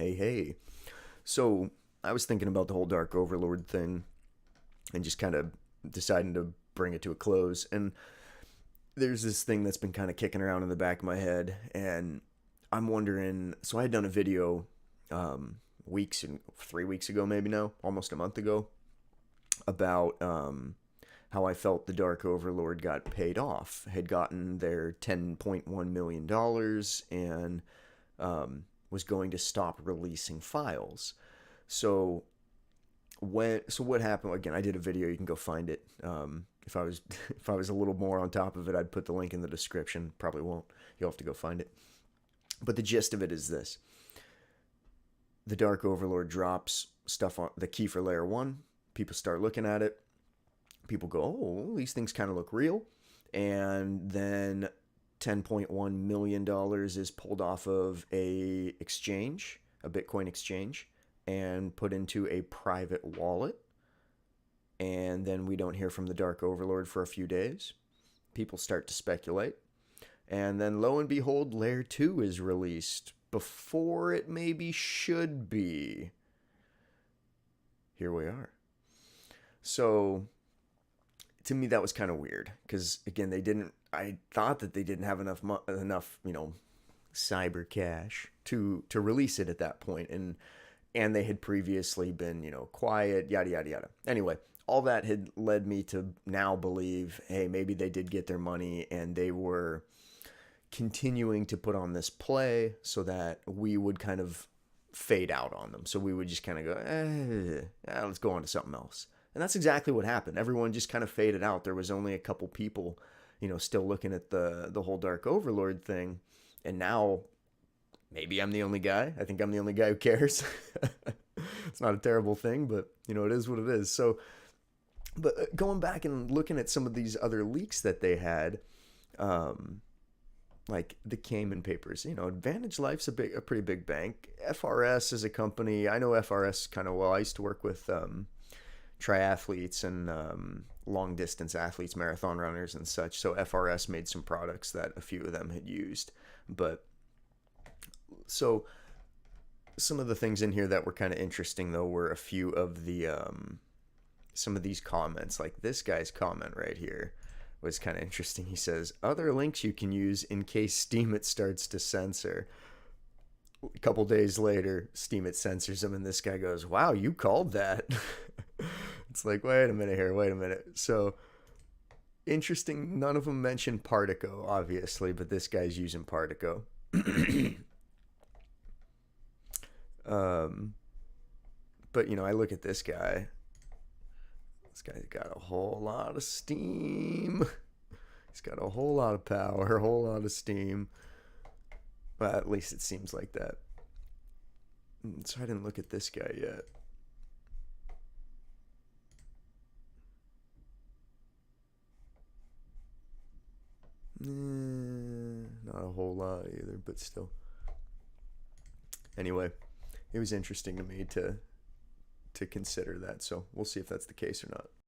Hey, hey. So, I was thinking about the whole Dark Overlord thing and just kind of deciding to bring it to a close. And there's this thing that's been kind of kicking around in the back of my head. And I'm wondering, so I had done a video weeks and 3 weeks ago, maybe now, almost a month ago, about how I felt the Dark Overlord got paid off, had gotten their $10.1 million dollars and was going to stop releasing files. So what happened again? I did a video. You can go find it. If I was if I was a little more on top of it, I'd put the link in the description. Probably won't. You'll have to go find it. But the gist of it is this: the Dark Overlord drops stuff on the key for layer one. People start looking at it. People go, "Oh, these things kind of look real," and then $10.1 million dollars is pulled off of a exchange, a Bitcoin exchange, and put into a private wallet. And then we don't hear from the Dark Overlord for a few days. People start to speculate. And then lo and behold, Layer 2 is released before it maybe should be. Here we are. So to me that was kind of weird because again I thought that they didn't have enough cyber cash to release it at that point, and they had previously been quiet, yada yada yada. Anyway, all that had led me to now believe, hey, maybe they did get their money and they were continuing to put on this play so that we would kind of fade out on them, so we would just kind of go let's go on to something else. And that's exactly what happened. Everyone just kind of faded out. There was only a couple people, still looking at the whole Dark Overlord thing. And now maybe I'm the only guy. I think I'm the only guy who cares. It's not a terrible thing, but it is what it is. So, but going back and looking at some of these other leaks that they had, like the Cayman Papers, Advantage Life's a pretty big bank. FRS is a company. I know FRS kind of well. I used to work with triathletes and long distance athletes, marathon runners and such. So FRS made some products that a few of them had used. But so some of the things in here that were kind of interesting though were a few of the some of these comments. Like this guy's comment right here was kind of interesting. He says, other links you can use in case Steemit starts to censor. A couple days later, Steemit censors him, and this guy goes, wow, you called that. It's like, wait a minute. So interesting. None of them mentioned Partico, obviously, but this guy's using Partico. But I look at this guy. This guy's got a whole lot of steam. He's got a whole lot of power, a whole lot of steam. Well, at least it seems like that. So I didn't look at this guy yet. Not a whole lot either, but still. Anyway, it was interesting to me to consider that. So we'll see if that's the case or not.